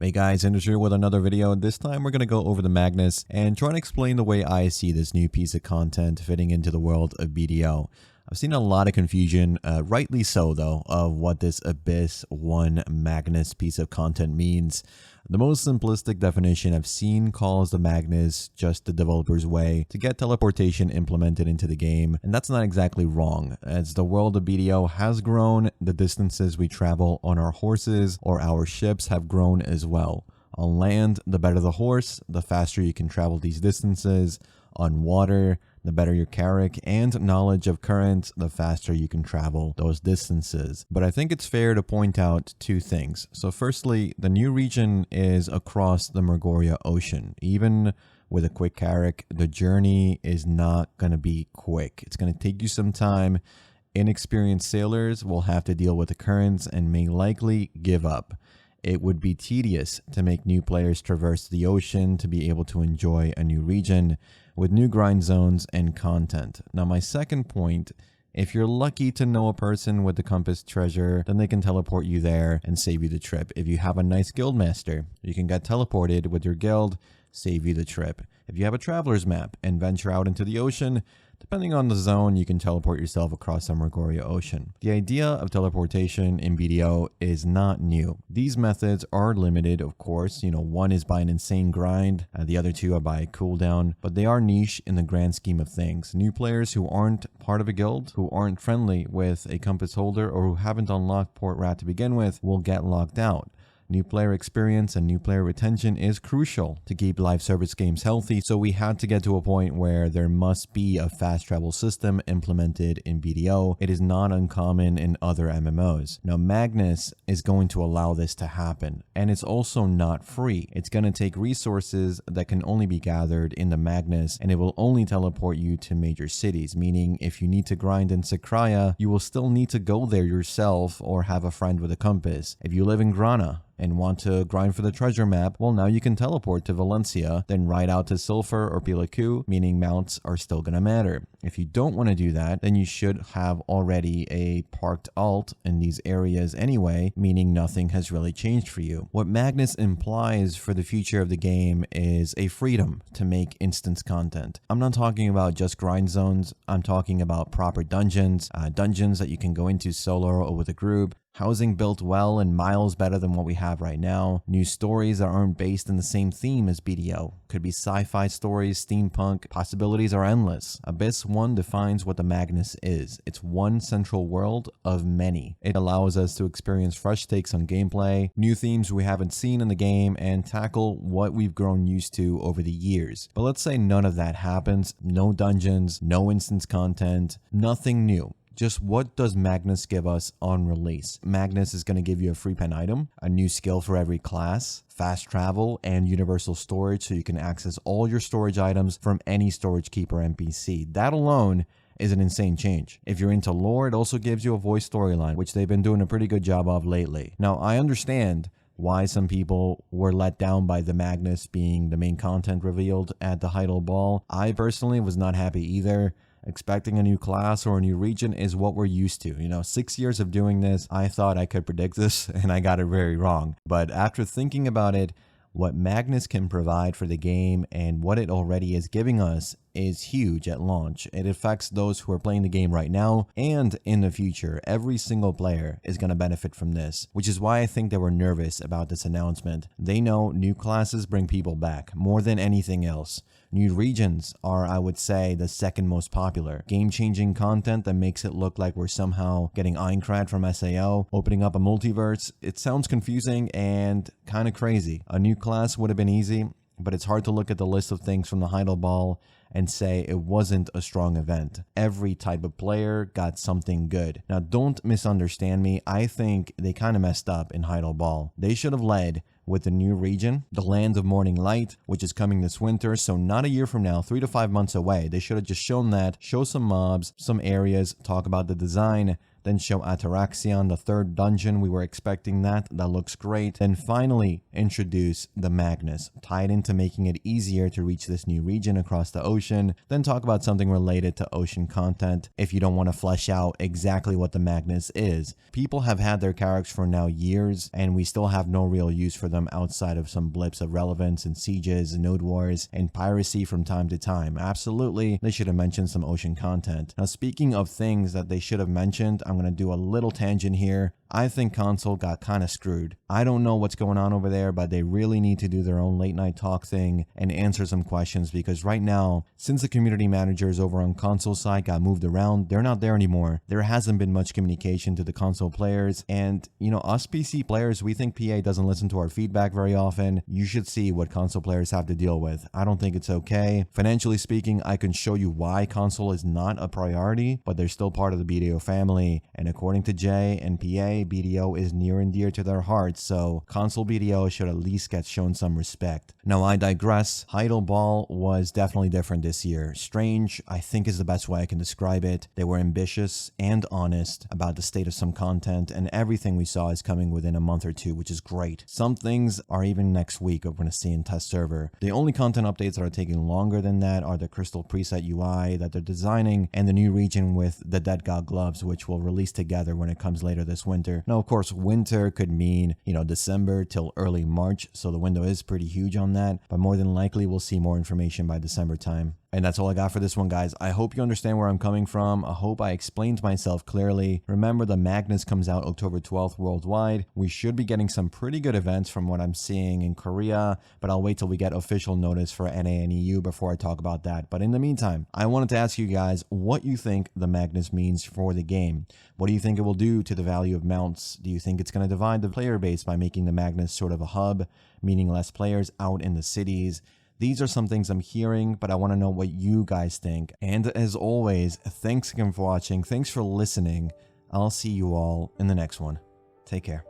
Hey guys, Andrew here with another video. This time we're going to go over the Magnus and try to explain the way I see this new piece of content fitting into the world of BDO. I've seen a lot of confusion, rightly so though, of what this Abyss 1 Magnus piece of content means. The most simplistic definition I've seen calls the Magnus just the developer's way to get teleportation implemented into the game, and that's not exactly wrong. As the world of BDO has grown, the distances we travel on our horses or our ships have grown as well. On land, the better the horse, the faster you can travel these distances. On water, the better your carrick and knowledge of currents, the faster you can travel those distances. But I think it's fair to point out two things. So firstly, the new region is across the Mergoria Ocean. Even with a quick carrick, the journey is not going to be quick. It's going to take you some time. Inexperienced sailors will have to deal with the currents and may likely give up. It would be tedious to make new players traverse the ocean to be able to enjoy a new region with new grind zones and content. Now, my second point, if you're lucky to know a person with the compass treasure, then they can teleport you there and save you the trip. If you have a nice guild master, you can get teleported with your guild, save you the trip. If you have a traveler's map and venture out into the ocean, depending on the zone, you can teleport yourself across the Mergoria Ocean. The idea of teleportation in BDO is not new. These methods are limited, of course. One is by an insane grind, the other two are by a cooldown, but they are niche in the grand scheme of things. New players who aren't part of a guild, who aren't friendly with a compass holder, or who haven't unlocked Port Rat to begin with will get locked out. New player experience and new player retention is crucial to keep live service games healthy, so we had to get to a point where there must be a fast travel system implemented in BDO. It is not uncommon in other MMOs. Now, Magnus is going to allow this to happen, and it's also not free. It's going to take resources that can only be gathered in the Magnus, and it will only teleport you to major cities, meaning if you need to grind in Sakraya, you will still need to go there yourself or have a friend with a compass. If you live in Grana and want to grind for the treasure map, well, now you can teleport to Valencia, then ride out to Sulfur or Pilaku, meaning mounts are still gonna matter. If you don't want to do that, then you should have already a parked alt in these areas anyway, meaning nothing has really changed for you. What Magnus implies for the future of the game is a freedom to make instance content. I'm not talking about just grind zones, I'm talking about proper dungeons, dungeons that you can go into solo or with a group, housing built well and miles better than what we have right now. New stories that aren't based in the same theme as BDO. Could be sci-fi stories, steampunk. Possibilities are endless. Abyss 1 defines what the Magnus is. It's one central world of many. It allows us to experience fresh takes on gameplay, new themes we haven't seen in the game, and tackle what we've grown used to over the years. But let's say none of that happens. No dungeons, no instance content, nothing new. Just what does Magnus give us on release? Magnus is going to give you a free pen item, a new skill for every class, fast travel, and universal storage so you can access all your storage items from any storage keeper NPC. That alone is an insane change. If you're into lore, it also gives you a voice storyline, which they've been doing a pretty good job of lately. Now, I understand why some people were let down by the Magnus being the main content revealed at the Heidel ball. I personally was not happy either. Expecting a new class or a new region is what we're used to. 6 years of doing this, I thought I could predict this, and I got it very wrong. But after thinking about it, what Magnus can provide for the game and what it already is giving us is huge at launch. It affects those who are playing the game right now and in the future. Every single player is going to benefit from this, which is why I think they were nervous about this announcement. They know new classes bring people back more than anything else. New regions are, I would say, the second most popular. Game-changing content that makes it look like we're somehow getting Aincrad from SAO, opening up a multiverse. It sounds confusing and kind of crazy. A new class would have been easy, but it's hard to look at the list of things from the Heidel ball and say it wasn't a strong event. Every type of player got something good. Now, don't misunderstand me. I think they kind of messed up in Heidel ball. They should have led with the new region, the Land of Morning Light, which is coming this winter, so not a year from now, 3 to 5 months away. They should have just shown that, show some mobs, some areas, talk about the design, Then show Ataraxion, the third dungeon. We were expecting that. That looks great. Then finally introduce the Magnus, tied into making it easier to reach this new region across the ocean. Then talk about something related to ocean content if you don't want to flesh out exactly what the Magnus is. People have had their characters for now years, and we still have no real use for them outside of some blips of relevance in sieges, node wars, and piracy from time to time. Absolutely, they should have mentioned some ocean content. Now, speaking of things that they should have mentioned, I'm going to do a little tangent here. I think console got kind of screwed. I don't know what's going on over there, but they really need to do their own late night talk thing and answer some questions, because right now, since the community managers over on console side got moved around, they're not there anymore. There hasn't been much communication to the console players, and us PC players, we think PA doesn't listen to our feedback very often. You should see what console players have to deal with. I don't think it's okay. Financially speaking, I can show you why console is not a priority, but they're still part of the BDO family, and according to Jay and PA, BDO is near and dear to their hearts, so console BDO should at least get shown some respect. Now, I digress. Heidel Ball was definitely different this year. Strange, I think, is the best way I can describe it. They were ambitious and honest about the state of some content, and everything we saw is coming within a month or two, which is great. Some things are even next week we're going to see in test server. The only content updates that are taking longer than that are the Crystal preset UI that they're designing and the new region with the Dead God gloves, which will release together when it comes later this winter. Now, of course, winter could mean, December till early March, so the window is pretty huge on that, but more than likely we'll see more information by December time. And that's all I got for this one, guys. I hope you understand where I'm coming from. I hope I explained myself clearly. Remember, the Magnus comes out October 12th worldwide. We should be getting some pretty good events from what I'm seeing in Korea, but I'll wait till we get official notice for NA and EU before I talk about that. But in the meantime, I wanted to ask you guys what you think the Magnus means for the game. What do you think it will do to the value of mounts? Do you think it's going to divide the player base by making the Magnus sort of a hub, meaning less players out in the cities? These are some things I'm hearing, but I want to know what you guys think. And as always, thanks again for watching. Thanks for listening. I'll see you all in the next one. Take care.